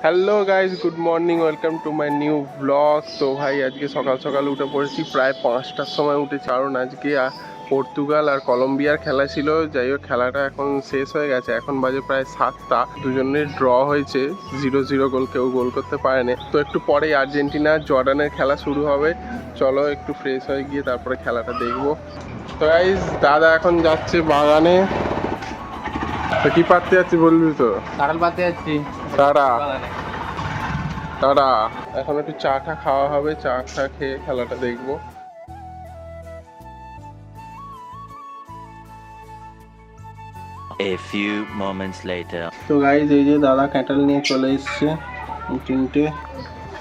Hello guys, good morning, welcome to my new blog. তো ভাই আজকে সকাল সকাল উঠে পড়েছি, প্রায় 5টার সময় উঠেছি, কারণ আজকে পর্তুগাল আর কলম্বিয়ার খেলা ছিল। যাই হোক, খেলাটা এখন শেষ হয়ে গেছে, এখন বাজে প্রায় 7টা। দুজনের ড্র হয়েছে, 0-0 গোল, কেউ গোল করতে পারেনি। তো একটু পরেই আর্জেন্টিনা জর্ডানের খেলা শুরু হবে। চলো একটু ফ্রেশ হয়ে গিয়ে তারপরে খেলাটা দেখবো। তো গাইজ দাদা এখন যাচ্ছে বাগানে। তো কি পাততে যাচ্ছি বলবি তো? কাঁঠাল পাততে যাচ্ছি। তারা এখন একটু চা টা খাওয়া হবে, চা টা খেয়ে খেলাটা দেখবো। A few moments later. তো গাইজ এই যে দাদা ক্যাটেল নিয়ে চলে এসছে তিনটে।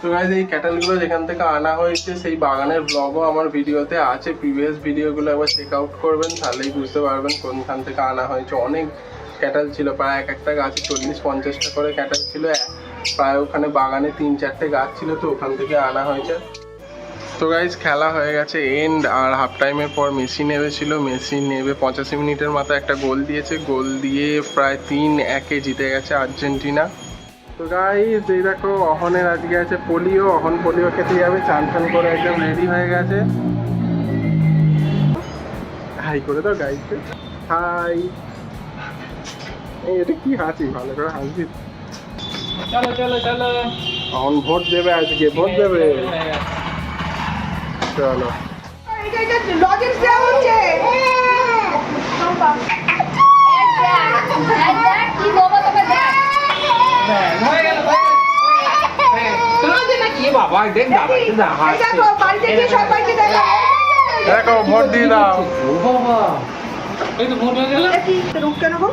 তো গাইজ এই ক্যাটেলগুলো যেখান থেকে আনা হয়েছে সেই বাগানের ব্লগও আমার ভিডিওতে আছে, প্রিভিয়াস ভিডিওগুলো একবার চেক আউট করবেন, তাহলেই বুঝতে পারবেন কোনখান থেকে আনা হয়েছে। অনেক ক্যাটেল ছিল, প্রায় এক একটা গাছে 40-50টা করে ক্যাটেল ছিল। প্রায় ওখানে বাগানে 3-4টে গাছ ছিল, তো ওখান থেকে আনা হয়েছে। তো গাইজ খেলা হয়ে গেছে এন্ড, আর হাফ টাইমের পর মেসি নেমেছিল। মেসি নেমে 85 মিনিটের মাথায় একটা গোল দিয়েছে, গোল দিয়ে প্রায় 3-1 জিতে গেছে আর্জেন্টিনা। তো গাইজ এই দেখো, অহনের আজকে আছে পোলিও, অহন পোলিও খেতে যাবে, চান টান করে একদম রেডি হয়ে গেছে। হাই করে দাও গাইজকে, হাই। এই এটা কি হাসি, ভালো করে হাসবি। চলো চলো চলো, অহন ভোট দেবে, আজকে ভোট দেবে। চলো লজেন্স দেওয়া হচ্ছে। হয়ে গেল। কি বাবা, দেখ দেখো বাড়িতে গিয়ে সবাইকে দেখো। দেখো ভোট দিয়ে দাও। ও বাবা, এই তো ভোট হয়ে গেল। কি রুকতে নেবো?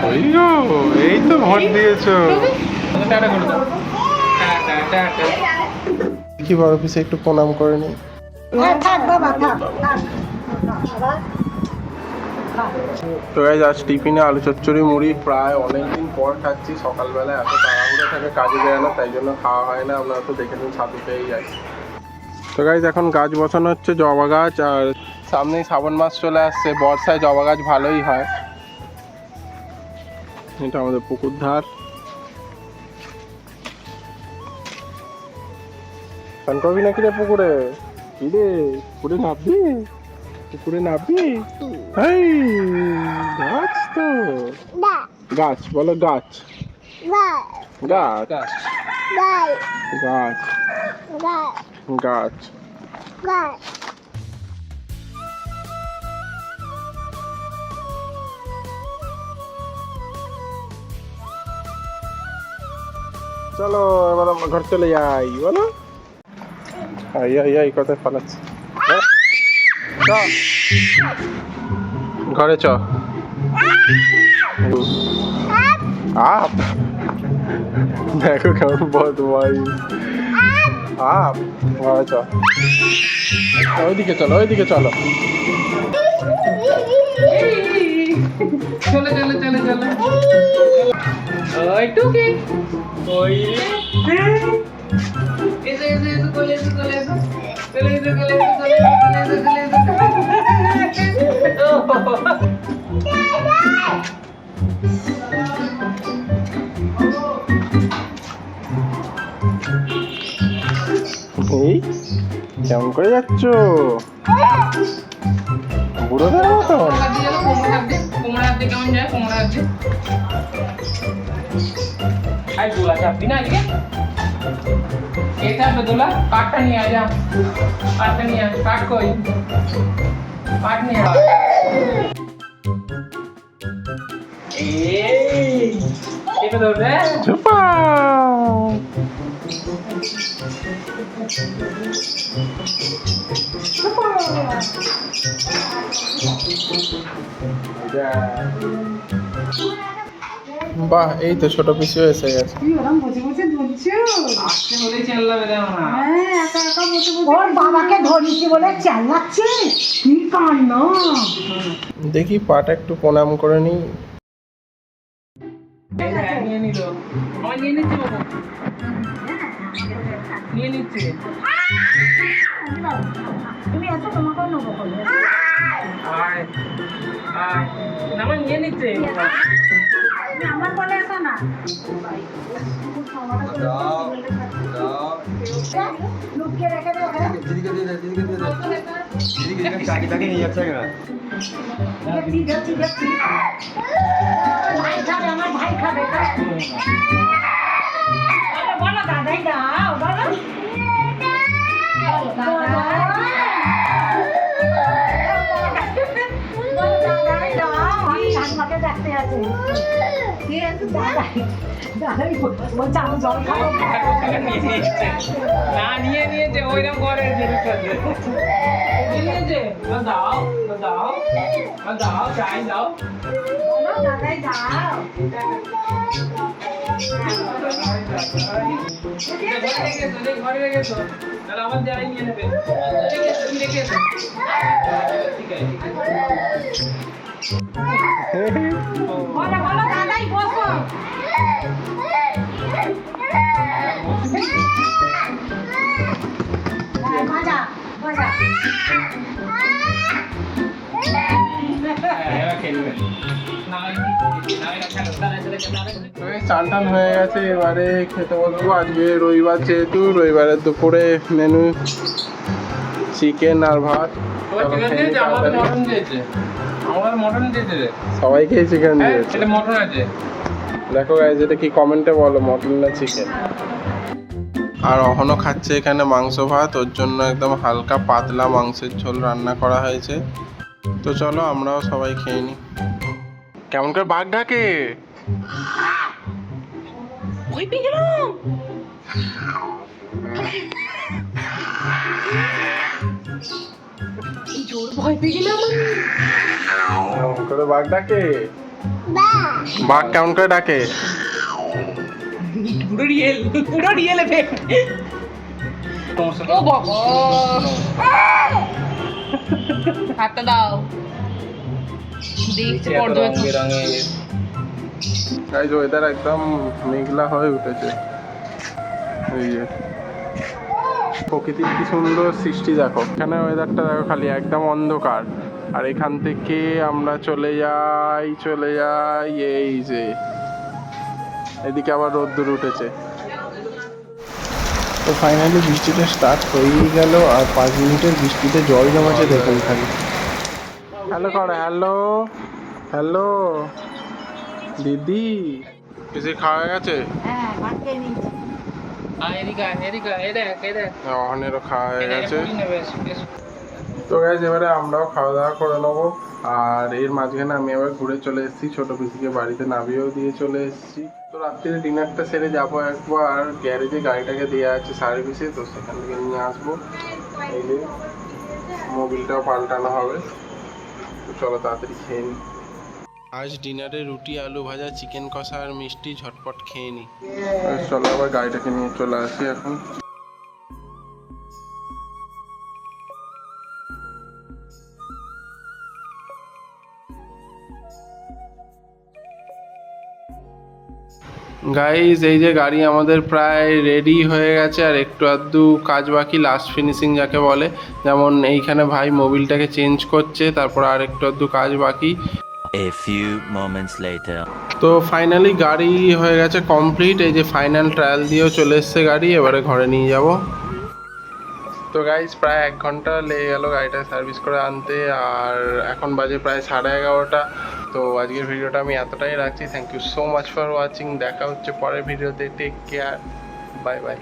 ওই গো, এই তো ভোট দিয়েছো। টাটা করে দাও। টাটা। কি বড় অফিসে একটু প্রণাম করে নি। থাক বাবা থাক। তো গাইজ আজ টিফিনে আলু চচ্চড়ি মুড়ি, প্রায় অনেকদিন পর খাচ্ছি। সকালবেলা এত তাড়াহুড়ো থাকে, কাজে যায় না, তাই জন্য খাওয়া হয় না। আপনারা তো দেখে নিন, ছাদু পেয়েই যাই। তো গাইজ এখন গাছ বসানো হচ্ছে, জবা গাছ, আর সামনেই শ্রাবণ মাস চলে আসছে, বর্ষায় জবা গাছ ভালোই হয়। এটা আমাদের পুকুর ধার। স্নান করবি নাকি রে পুকুরে? কি রে, পুকুরে নামবি? পুকুরে নামবি? এই গাছ তো, গাছ বলো, গাছ গাছ গাছ গাছ। চলো এবার আমরা ঘর চলে যাই, বলো। আই কোথায় পালাচ্ছি? ঘরে চ। আপ দেখো কেমন বদমাই। আপ ঘরে চ, ওইদিকে চলো, ওইদিকে চলো। চলো চলো চলো চলো। ওই টুকি, ওই এসো এসো এসো, কোলে এসো, কোলে এসো, কোলে এসো, কোলে এসো, কোলে এসো, কোলে এসো, এই কেমন করে যাচ্ছ বুড়োদের মতো? কোমর হাত দিয়ে কেমন যায়? কোমর হাত দিয়ে আই দোলা চাপবি না আজকে? কে চাপবে দোলা? কাঠটা নিয়ে আয়, যা কাঠটা নিয়ে আয়। কাঠ কই? কাঠ নিয়ে আয়। এই এটা ধরবে? চুপা বাহ, এই তো ছোট পিসিও এসে গেছে। তুই ওরম বসে বসে ধরছো? আজকে বলেই চেল্লাবে দেখো না। হ্যাঁ, একা একা বসে বসে ওর বাবাকে ধরিয়েছি বলে চালাচ্ছে। কি কাণ্ড! দেখি পাটা একটু প্রণাম করে নি। নিয়ে নিল, আমার নিয়ে নিচ্ছে বাবু, নিয়ে নিচ্ছে। তুমি এত তোমাকেও নেবো। আয় আয় না আমার নিয়ে নিচ্ছে আমার বলে আসো না লুকিয়ে রেখে দেবো ভাই খাবে আমার ভাই খাবে বলো দাদাই দাও বলো দেখতে আছে দাদাই বলছে আমি জল খাবো না নিয়ে নিয়েছে ওইরকম করে নিয়েছে দাও দাও দাও চাই দাও দাদাই দাও ঘরে রেখেছো তাহলে আমার যাই নিয়ে নেবে রেখেছো ঠিক আছে বলো বলো দাদাই বসো মজা মজা চান টান হয়ে গেছে, এবারে খেতে বসবো। আজকে রবিবার, যেহেতু রবিবারের দুপুরে মেনু চিকেন আর ভাত। সবাইকে চিকেন দিয়েছে। মটন আছে দেখো গাইজ, এটা কি কমেন্টে বলো, মটন না চিকেন? আর অহনও খাচ্ছে এখানে মাংস ভাত, ওর জন্য একদম হালকা পাতলা মাংসের ঝোল রান্না করা হয়েছে। তো চলো আমরাও সবাই খেয়ে নিই। কেমন করে বাঘ ডাকে? ভয় পেয়ে গেলাম জোর ভয় পেয়ে গেলাম কেমন করে বাঘ ডাকে? বাঘ কেমন করে ডাকে? পুরো রিয়েল এফেক্ট। ও বাবা হাতটা দাও দেখছি পর্যবেক্ষণ। গাইজ ওয়েদার একদম মেঘলা হয়ে উঠেছে। এই যে প্রকৃতির কি সুন্দর সৃষ্টি দেখো, এখানে ওয়েদারটা দেখো, খালি একদম অন্ধকার। আর এখান থেকে আমরা চলে যাই এই যে এদিকে আবার রোদ্দুর উঠেছে। তো ফাইনালি বৃষ্টিটা স্টার্ট হয়েই গেল, আর 5 মিনিটের বৃষ্টিতে জল জমাচ্ছে দেখুন খালি। হ্যালো কর, হ্যালো হ্যালো দিদি, কিছু খাওয়া গেছে? হ্যাঁ ভাত খেয়ে নিয়েছি অহনেরও খাওয়া হয়ে গেছে। তো গাইজ এবারে আমরাও খাওয়া দাওয়া করে নেবো। আর এর মাঝখানে আমি আবার ঘুরে চলে এসেছি, ছোট পিসিকে বাড়িতে নামিয়েও দিয়ে চলে এসেছি। তো রাত্রিরে ডিনারটা সেরে যাবো একবার গ্যারেজে, গাড়িটাকে দেওয়া আছে সার্ভিসে, তো সেখান থেকে নিয়ে আসবো। এই যে মোবিলটাও পাল্টানো হবে। তো চলো তাড়াতাড়ি খেয়ে নিই। আজ ডিনারে রুটি, আলু ভাজা, চিকেন কষা আর মিষ্টি, ঝটপট খেয়ে নিই। চলো আবার গাড়িটাকে নিয়ে চলে আসি এখন। গাইজ এই যে গাড়ি আমাদের প্রায় রেডি হয়ে গেছে, আর একটু আধটু কাজ বাকি, লাস্ট ফিনিশিং যাকে বলে। যেমন এইখানে ভাই মোবিলটাকে চেঞ্জ করছে, তারপর আর একটু আধটু কাজ বাকি। A few moments later. তো ফাইনালি গাড়ি হয়ে গেছে কমপ্লিট। এই যে ফাইনাল ট্রায়াল দিয়েও চলে এসছে গাড়ি, এবারে ঘরে নিয়ে যাব। তো গাইজ প্রায় 1 ঘন্টা লেগে গেল গাড়িটা সার্ভিস করে আনতে, আর এখন বাজে প্রায় 11:30। তো আজকের ভিডিওটা আমি এতটাই রাখছি। Thank you so much for watching. দেখা হচ্ছে পরের ভিডিওতে। Take care, bye by.